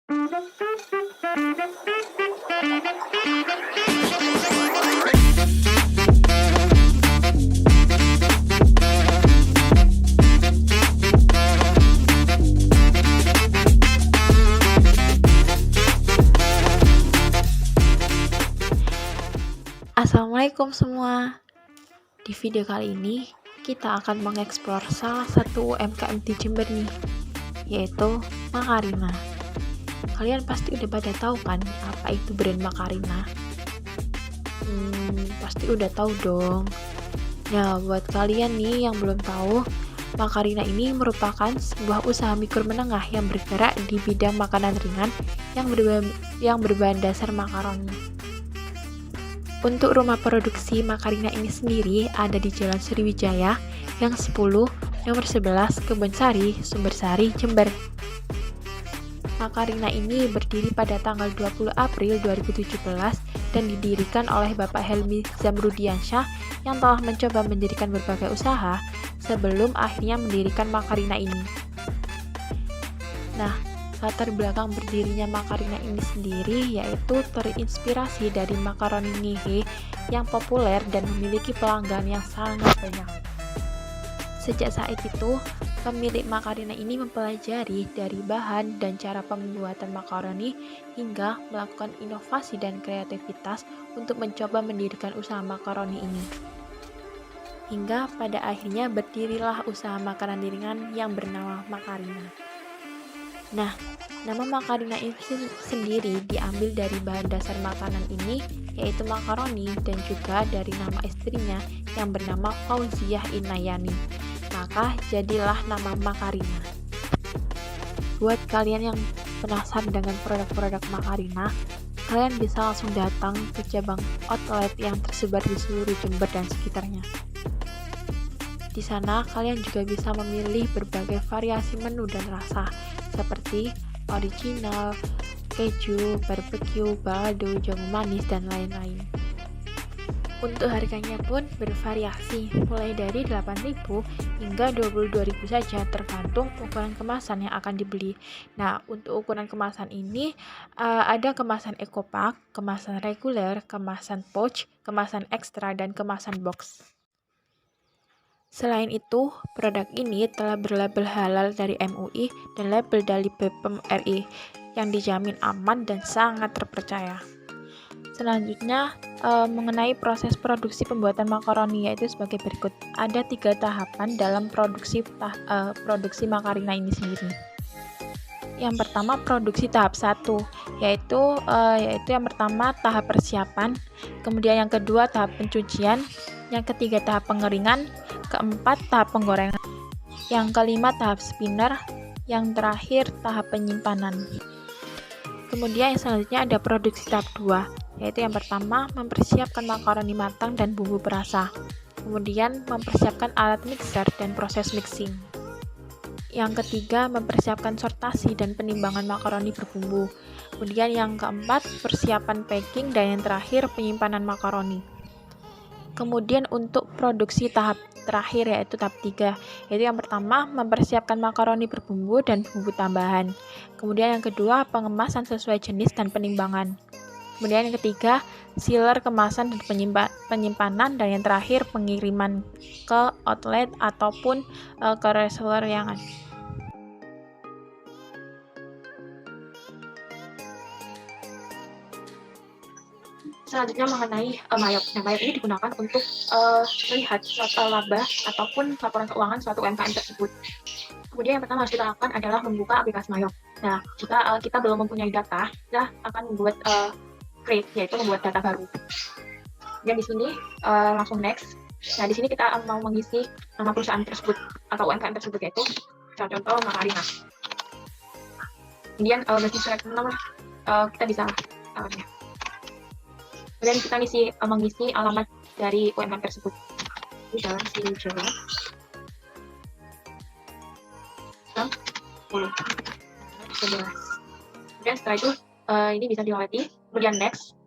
Assalamualaikum semua. Di video kali ini kita akan mengeksplor salah satu UMKM di Jember nih, yaitu Makarina. Kalian pasti udah pada tahu kan apa itu brand Makarina? Pasti udah tahu dong. Nah, buat kalian nih yang belum tahu, Makarina ini merupakan sebuah usaha mikro menengah yang bergerak di bidang makanan ringan yang berbahan dasar makaroni. Untuk rumah produksi Makarina ini sendiri ada di Jalan Sriwijaya yang 10, nomor 11, Kebonsari, Sumbersari, Jember. Makarina ini berdiri pada tanggal 20 April 2017 dan didirikan oleh Bapak Helmi Zamrudiansyah yang telah mencoba mendirikan berbagai usaha sebelum akhirnya mendirikan Makarina ini. Nah, latar belakang berdirinya Makarina ini sendiri yaitu terinspirasi dari makaroni ngehe yang populer dan memiliki pelanggan yang sangat banyak. Sejak saat itu, pemilik Makarina ini mempelajari dari bahan dan cara pembuatan makaroni hingga melakukan inovasi dan kreativitas untuk mencoba mendirikan usaha makaroni ini. Hingga pada akhirnya berdirilah usaha makanan ringan yang bernama Makarina. Nah, nama Makarina ini sendiri diambil dari bahan dasar makanan ini, yaitu makaroni, dan juga dari nama istrinya yang bernama Fauziah Inayani. Maka jadilah nama Makarina. Buat kalian yang penasaran dengan produk-produk Makarina, kalian bisa langsung datang ke cabang outlet yang tersebar di seluruh Jember dan sekitarnya. Di sana, kalian juga bisa memilih berbagai variasi menu dan rasa, seperti original, keju, barbecue, balado, jamu manis, dan lain-lain. Untuk harganya pun bervariasi, mulai dari 8.000 hingga 22.000 saja tergantung ukuran kemasan yang akan dibeli. Nah, untuk ukuran kemasan ini ada kemasan eco pack, kemasan reguler, kemasan pouch, kemasan ekstra, dan kemasan box. Selain itu, produk ini telah berlabel halal dari MUI dan label dari BPOM RI yang dijamin aman dan sangat terpercaya. Selanjutnya, mengenai proses produksi pembuatan makaroni yaitu sebagai berikut. Ada 3 tahapan dalam produksi Makarina ini sendiri. Yang pertama, produksi tahap 1, yaitu yang pertama tahap persiapan, kemudian yang kedua tahap pencucian, yang ketiga tahap pengeringan, keempat tahap penggorengan, yang kelima tahap spinner, yang terakhir tahap penyimpanan. Kemudian yang selanjutnya ada produksi tahap 2, yaitu yang pertama mempersiapkan makaroni matang dan bumbu perasa, kemudian mempersiapkan alat mixer dan proses mixing. Yang ketiga, mempersiapkan sortasi dan penimbangan makaroni berbumbu. Kemudian yang keempat, persiapan packing, dan yang terakhir, penyimpanan makaroni. Kemudian untuk produksi tahap terakhir yaitu tahap 3, yaitu yang pertama, mempersiapkan makaroni berbumbu dan bumbu tambahan. Kemudian yang kedua, pengemasan sesuai jenis dan penimbangan. Kemudian yang ketiga, sealer kemasan dan penyimpanan, dan yang terakhir pengiriman ke outlet ataupun ke reseller yang ada. Selanjutnya mengenai mayop. Nah, mayop ini digunakan untuk melihat suatu laba ataupun laporan keuangan suatu UMKM tersebut. Kemudian yang pertama harus kita lakukan adalah membuka aplikasi mayop. Nah, jika kita belum mempunyai data, kita akan membuat create, yaitu membuat data baru. Dan di sini langsung next. Nah, di sini kita mau mengisi nama perusahaan tersebut atau UMKM tersebut, yaitu contoh Makarina. Kemudian business select nomor kita bisa kemudian kita mengisi alamat dari UMKM tersebut di Jalan Sriwijaya 10, 11. Kemudian setelah itu ini bisa dilewati. Kemudian next.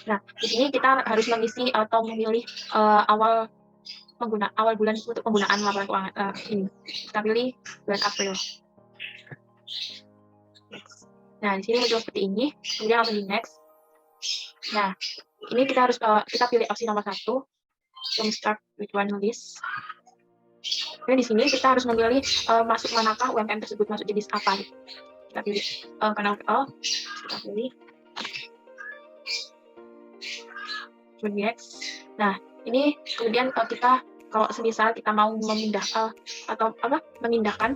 Nah, di sini kita harus mengisi atau memilih awal bulan untuk penggunaan laporan keuangan ini. Kita pilih bulan April. Next. Nah, di sini muncul seperti ini, kemudian langsung di next. Nah, ini kita harus kita pilih opsi nomor 1, start with one list. Kemudian di sini kita harus memilih masuk manakah UMKM tersebut, masuk jenis apa. Kita pilih kanal all, kita pilih. Next. Nah, ini kemudian kita kalau semisal kita mau memindah atau memindahkan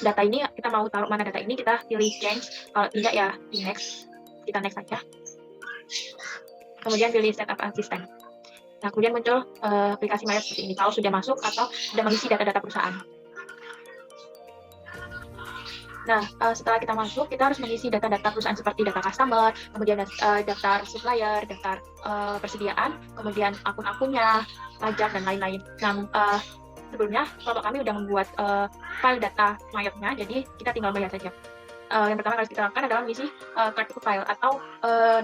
data ini, kita mau taruh mana data ini, kita pilih change. Kalau tidak ya di next, kita next saja. Kemudian pilih setup assistant. Nah, kemudian muncul aplikasi Mayat seperti ini kalau sudah masuk atau sudah mengisi data-data perusahaan. Nah, setelah kita masuk, kita harus mengisi data-data perusahaan seperti data customer, kemudian daftar supplier, daftar persediaan, kemudian akun-akunnya, pajak, dan lain-lain. Nah, sebelumnya kelompok kami sudah membuat file data mayatnya, jadi kita tinggal melihat saja. Yang pertama harus kita lakukan adalah mengisi card to file atau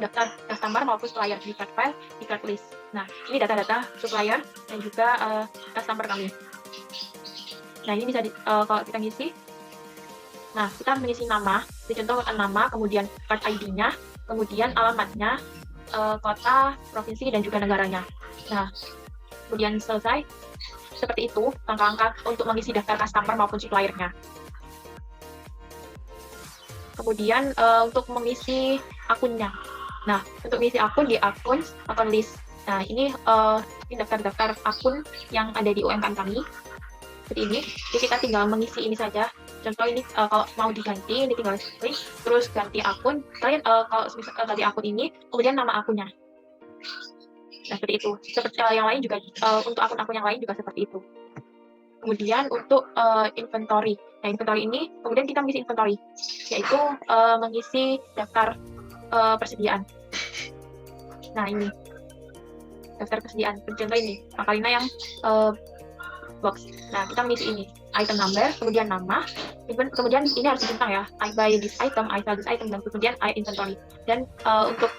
daftar customer maupun supplier di card file, di card list. Nah, ini data-data supplier dan juga customer kami. Nah, ini bisa kalau kita ngisi. Nah, kita mengisi nama, contoh nama, kemudian card ID-nya, kemudian alamatnya, kota, provinsi, dan juga negaranya. Nah, kemudian selesai. Seperti itu, langkah-langkah untuk mengisi daftar customer maupun supplier-nya. Kemudian untuk mengisi akunnya. Nah, untuk mengisi akun di akun list. Nah, ini daftar-daftar akun yang ada di UMKM kami. Seperti ini. Jadi kita tinggal mengisi ini saja. Contoh ini kalau mau diganti, ini tinggal klik, terus ganti akun. Kalian kalau ganti akun ini, kemudian nama akunnya. Nah, seperti itu. Seperti yang lain juga, untuk akun-akun yang lain juga seperti itu. Kemudian untuk inventory. Nah, inventory ini, kemudian kita mengisi inventory, yaitu mengisi daftar persediaan. Nah, ini daftar persediaan. Contoh ini, Makalina yang box. Nah, kita mengisi ini, item number, kemudian nama, kemudian ini harus dibintang ya, I buy this item, I sell this item, dan kemudian I inventory. Dan untuk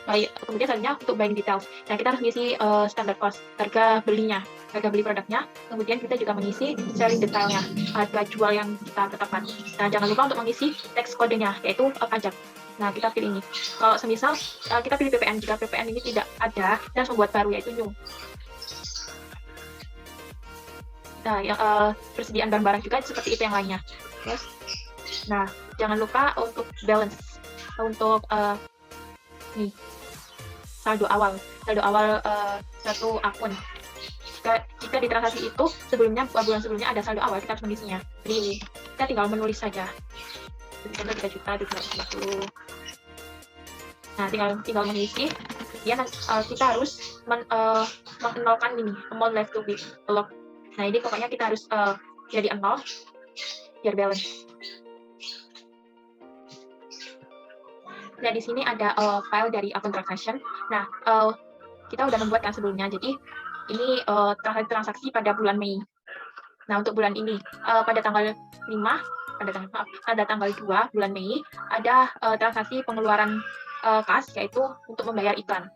kemudian selanjutnya untuk buying details. Nah, kita harus mengisi standard cost, harga belinya, harga beli produknya. Kemudian kita juga mengisi selling detailnya, harga jual yang kita tetapkan. Nah, jangan lupa untuk mengisi teks kodenya, yaitu pajak. Nah, kita pilih ini. Kalau semisal kita pilih PPN, jika PPN ini tidak ada, kita harus membuat baru, yaitu new. Nah, yang persediaan barang-barang juga seperti itu yang lainnya. Yes. Nah, jangan lupa untuk balance, untuk nih saldo awal satu akun. Jika di transaksi itu bulan sebelumnya ada saldo awal, kita harus mengisinya. Jadi ini kita tinggal menulis saja. Contoh 3.250. Nah, tinggal mengisi. Kemudian kita harus menolkan ini amount left to be allowed. Nah, ini pokoknya kita harus jadi 0 biar balance. Nah, di sini ada file dari akun transaction. Nah, kita udah membuatkan sebelumnya. Jadi ini transaksi pada bulan Mei. Nah, untuk bulan ini pada tanggal 5, pada tanggal 2 bulan Mei ada transaksi pengeluaran kas, yaitu untuk membayar iklan.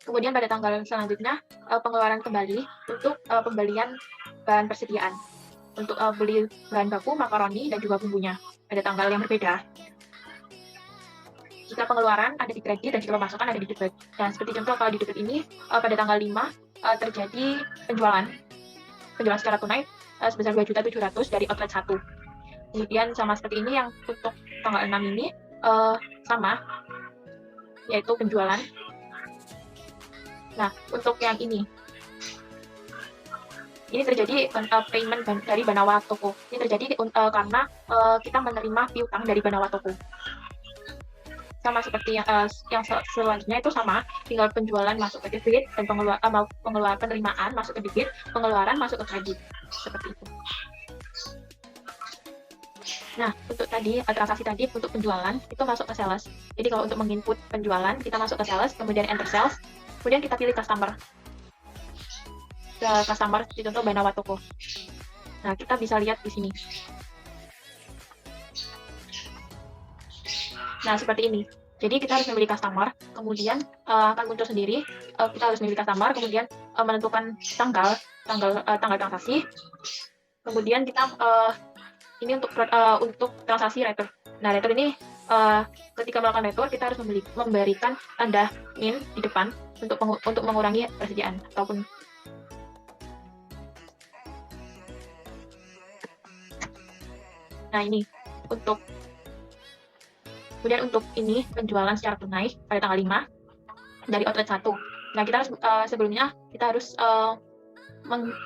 Kemudian pada tanggal selanjutnya pengeluaran kembali untuk pembelian bahan persediaan untuk beli bahan baku, makaroni, dan juga bumbunya pada tanggal yang berbeda. Jika pengeluaran ada di kredit dan jika pemasukan ada di debit. Dan seperti contoh kalau di debit ini pada tanggal 5 terjadi penjualan secara tunai sebesar 2.700.000 dari outlet 1. Kemudian sama seperti ini yang untuk tanggal 6 ini sama, yaitu penjualan. Nah, untuk yang ini terjadi payment dari Banawa Toko. Ini terjadi karena kita menerima piutang dari Banawa Toko. Sama seperti yang selanjutnya itu sama, tinggal penjualan masuk ke debit dan penerimaan masuk ke debit, pengeluaran masuk ke kredit. Seperti itu. Nah, untuk transaksi tadi untuk penjualan itu masuk ke sales. Jadi kalau untuk menginput penjualan kita masuk ke sales, kemudian enter sales, kemudian kita pilih customer. Customer contoh Banawa Toko. Nah, kita bisa lihat di sini. Nah, seperti ini. Jadi kita harus memilih customer, kemudian akan muncul sendiri. Kita harus memilih customer, kemudian menentukan tanggal transaksi. Kemudian kita ini untuk transaksi return. Nah, retur ini ketika melakukan retur kita harus memberikan tanda min di depan untuk mengurangi persediaan ataupun. Nah, ini kemudian untuk ini penjualan secara tunai pada tanggal 5 dari outlet 1. Nah, kita harus sebelumnya kita harus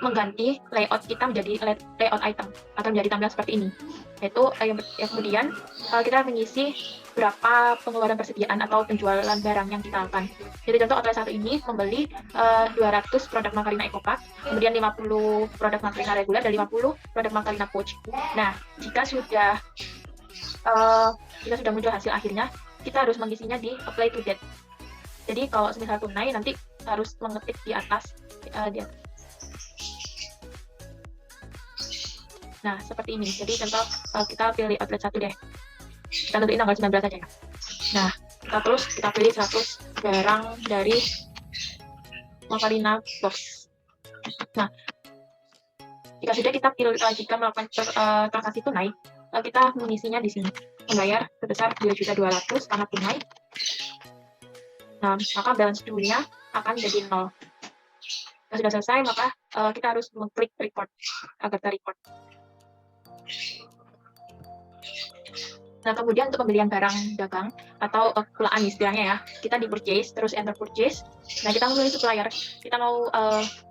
mengganti layout kita menjadi layout item atau menjadi tampilan seperti ini. Yaitu kemudian kita mengisi berapa pengeluaran persediaan atau penjualan barang yang kita akan. Jadi contoh outlet 1 ini membeli 200 produk Macarena Eco Pack, kemudian 50 produk Macarena reguler dan 50 produk Macarena Pouch. Nah, jika sudah muncul hasil akhirnya, kita harus mengisinya di apply to date. Jadi kalau semisal tunai nanti harus mengetik di atas Nah, seperti ini. Jadi contoh kita pilih outlet 1 deh. Kita tentuin tanggal 19 aja ya. Nah, kita pilih 100 barang dari Macarena Box. Nah, jika sudah kita pilih jika melakukan transaksi tunai, kita mengisinya di sini. Membayar sebesar 2.200.000 karena tunai. Nah, maka balance due-nya akan jadi 0. Jika sudah selesai, maka kita harus mengklik report agar ter-report. Nah, kemudian untuk pembelian barang dagang atau pulaan istilahnya ya, kita di purchase, terus enter purchase. Nah, kita memilih supplier. Kita mau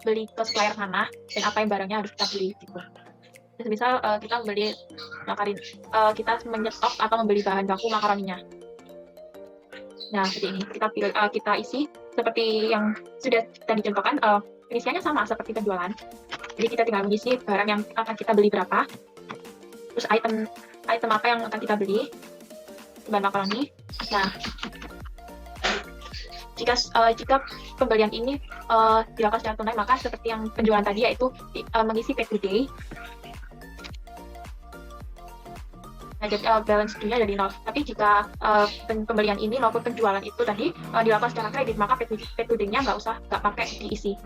beli ke supplier mana dan apa yang barangnya harus kita beli gitu. Nah, misal kita membeli makarin, kita menyetop atau membeli bahan baku makaroninya. Nah, seperti ini. Kita isi seperti yang sudah kita dicontohkan. Isiannya sama seperti penjualan. Jadi kita tinggal mengisi barang yang akan kita beli berapa, terus item apa yang akan kita beli, bahan makaroni. Nah, jika pembelian ini dilakukan secara tunai, maka seperti yang penjualan tadi, yaitu mengisi pay today. Nah, jadi balance due-nya jadi 0. Tapi jika pembelian ini maupun penjualan itu tadi dilakukan secara kredit, maka pay today-nya nggak pakai diisi.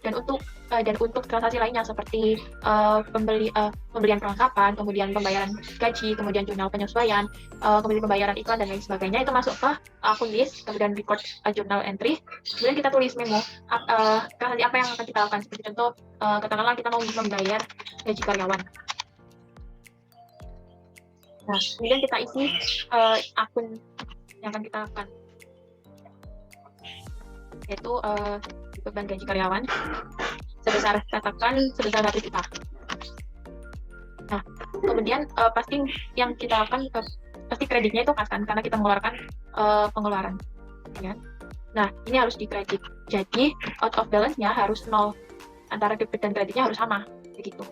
Dan untuk transaksi lainnya seperti pembelian perlengkapan, kemudian pembayaran gaji, kemudian jurnal penyesuaian, kemudian pembayaran iklan dan lain sebagainya, itu masuk ke akun list, kemudian record journal entry, kemudian kita tulis memo transaksi apa yang akan kita lakukan. Seperti contoh, katakanlah kita mau membayar gaji karyawan. Nah, kemudian kita isi akun yang akan kita lakukan, yaitu beban gaji karyawan sebesar 1 juta. Nah, kemudian pasti yang kita akan pasti kreditnya itu pas kan, karena kita mengeluarkan pengeluaran ya. Nah, ini harus dikredit. Jadi out of balance-nya harus 0. Antara debit dan kreditnya harus sama begitu.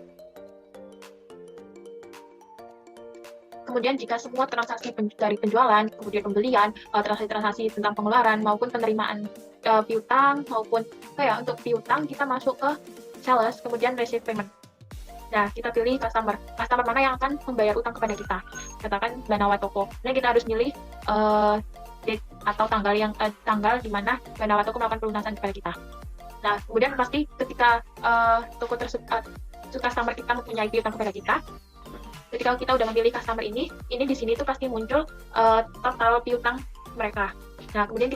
Kemudian jika semua transaksi dari penjualan, kemudian pembelian, transaksi tentang pengeluaran maupun penerimaan piutang maupun untuk piutang, kita masuk ke sales, kemudian receive payment. Nah, kita pilih customer mana yang akan membayar utang kepada kita. Katakan Banawa Toko. Nah, kita harus milih date atau tanggal di mana Banawa Toko melakukan pelunasan kepada kita. Nah, kemudian pasti ketika toko tersebut customer kita mempunyai piutang kepada kita, ketika kita udah memilih customer ini di sini tuh pasti muncul total piutang mereka. Nah, kemudian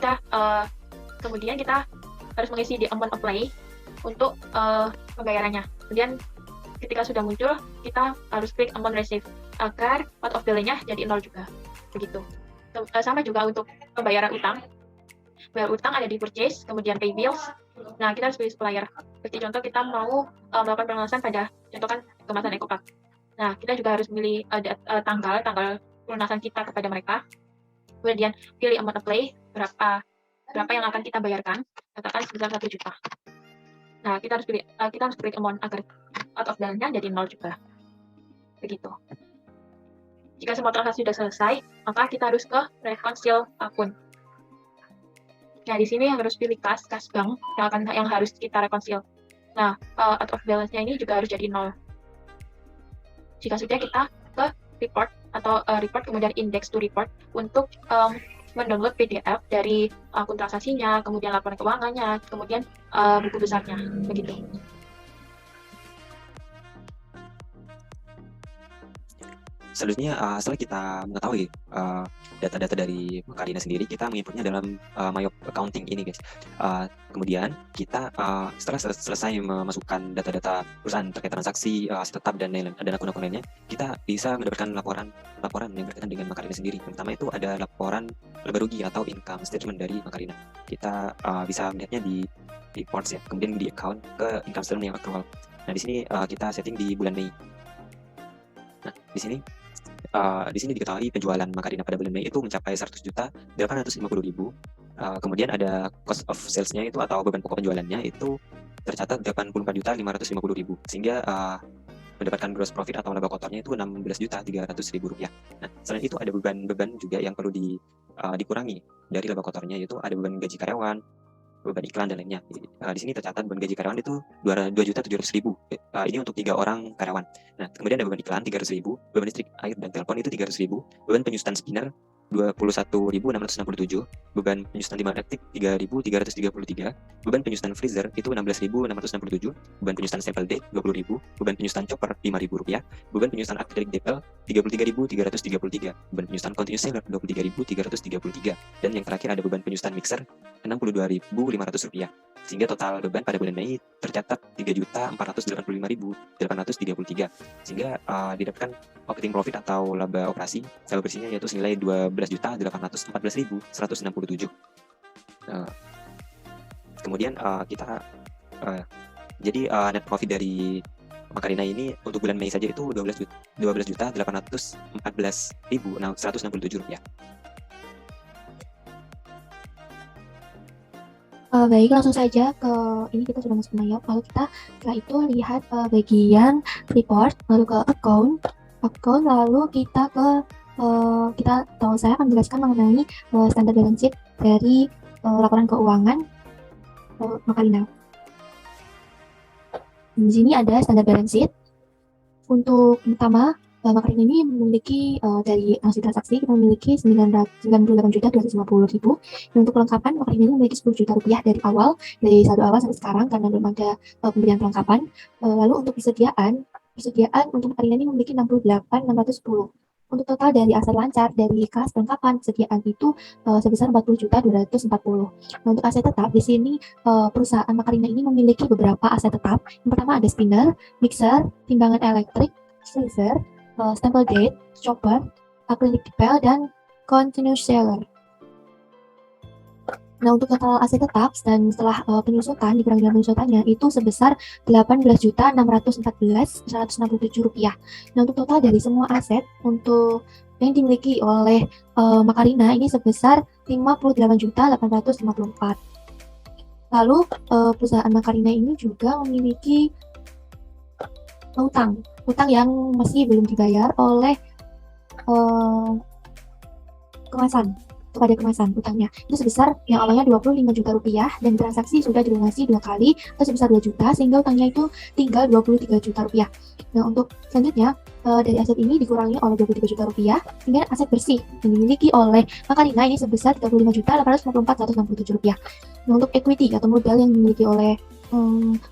kita harus mengisi di amount apply untuk pembayarannya. Kemudian ketika sudah muncul, kita harus klik amount receive agar out of balance-nya jadi 0 juga. Begitu. Sama juga untuk pembayaran utang. Bayar utang ada di purchase, kemudian pay bills. Nah, kita harus pilih supplier. Seperti contoh kita mau melakukan pelunasan pada contohkan kemasan Eco Pack. Nah, kita juga harus memilih tanggal pelunasan kita kepada mereka. Kemudian pilih amount apply, berapa yang akan kita bayarkan, katakan sebesar 1 juta. Nah, kita harus klik amount agar out of balance-nya jadi 0 juga. Begitu. Jika semua transaksi sudah selesai, maka kita harus ke reconcile akun. Nah, di sini yang harus pilih kas bank yang harus kita reconcile. Nah, out of balance-nya ini juga harus jadi 0. Jika sudah, kita ke report atau report kemudian index to report untuk mendownload PDF dari akun transaksinya, kemudian laporan keuangannya, kemudian buku besarnya, begitu. Selanjutnya, setelah kita mengetahui data-data dari Makarina sendiri, kita menginputnya dalam Mayop Accounting ini, guys. Kemudian kita setelah selesai memasukkan data-data perusahaan terkait transaksi, aset tetap dan akun-akun lainnya, kita bisa mendapatkan laporan yang berkaitan dengan Makarina sendiri. Yang pertama itu ada laporan laba rugi atau income statement dari Makarina. Kita bisa melihatnya di reports ya, kemudian di account ke income statement yang aktual. Nah, di sini kita setting di bulan Mei. Nah, di sini diketahui penjualan Makarina pada bulan Mei itu mencapai 100.850.000. Kemudian ada cost of sales-nya itu atau beban pokok penjualannya itu tercatat 84.550.000, sehingga mendapatkan gross profit atau laba kotornya itu 16.300.000 rupiah. Nah, selain itu ada beban-beban juga yang perlu dikurangi dari laba kotornya, yaitu ada beban gaji karyawan, beban iklan dan lainnya. Di sini tercatat beban gaji karyawan itu 2.700.000. Ini untuk 3 orang karyawan. Nah, kemudian ada beban iklan 300.000, beban listrik, air dan telepon itu 300.000, beban penyusutan spinner 21.667, beban penyusutan timah aktif 3.333, beban penyusutan freezer itu 16.667, beban penyusutan sampel D 20.000, beban penyusutan chopper 5.000 rupiah, beban penyusutan akrilik DPL 33.333, beban penyusutan continuous seller 23.333, dan yang terakhir ada beban penyusutan mixer 62.500 rupiah. Sehingga total beban pada bulan Mei tercatat 3.485.833, sehingga didapatkan operating profit atau laba operasi laba bersihnya yaitu senilai 12.814.167. Kemudian kita jadi net profit dari Makarina ini untuk bulan Mei saja itu 12.814.167 rupiah. Baik, langsung saja ke ini, kita sudah masuk ke Mayop. Lalu kita setelah itu lihat bagian report, lalu ke account, lalu kita ke saya akan menjelaskan mengenai standar balance sheet dari laporan keuangan Makarina. Di sini ada standar balance sheet. Untuk yang pertama, Makarina ini memiliki dari hasil transaksi kita memiliki 98.250.000. Dan untuk kelengkapan, Makarina ini memiliki 10 juta rupiah dari saldo awal sampai sekarang karena belum ada pembelian perlengkapan. Lalu untuk persediaan untuk Makarina ini memiliki 68.610. Untuk total dari aset lancar dari kas perlengkapan persediaan itu sebesar 40.240. Nah, untuk aset tetap di sini perusahaan Makarina ini memiliki beberapa aset tetap. Yang pertama ada spinner, mixer, timbangan elektrik, freezer, stempel gate, chopper, acrylic dipel, dan continuous seller. Nah, untuk total aset tetap dan setelah penyusutan dikurangi dengan penyusutannya itu sebesar 18.614.167 rupiah. Nah, untuk total dari semua aset untuk yang dimiliki oleh Makarina ini sebesar 58.854. Lalu perusahaan Makarina ini juga memiliki utang yang masih belum dibayar oleh kepada kemasan utangnya itu sebesar yang awalnya 25 juta rupiah dan transaksi sudah dilunasi 2 kali atau sebesar 2 juta sehingga utangnya itu tinggal 23 juta rupiah. Nah, untuk selanjutnya dari aset ini dikurangi oleh 23 juta rupiah sehingga aset bersih yang dimiliki oleh Makarina ini sebesar 35.854.167 rupiah. Nah, untuk equity atau modal yang dimiliki oleh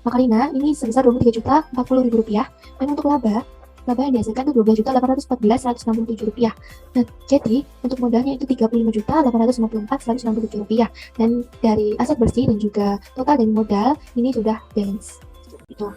Makarina ini sebesar 23.040.000 rupiah, dan untuk laba yang dihasilkan itu 12.814.167 rupiah. Nah, jadi untuk modalnya itu 35.854.167 rupiah, dan dari aset bersih dan juga total dari modal ini sudah balance. Itu.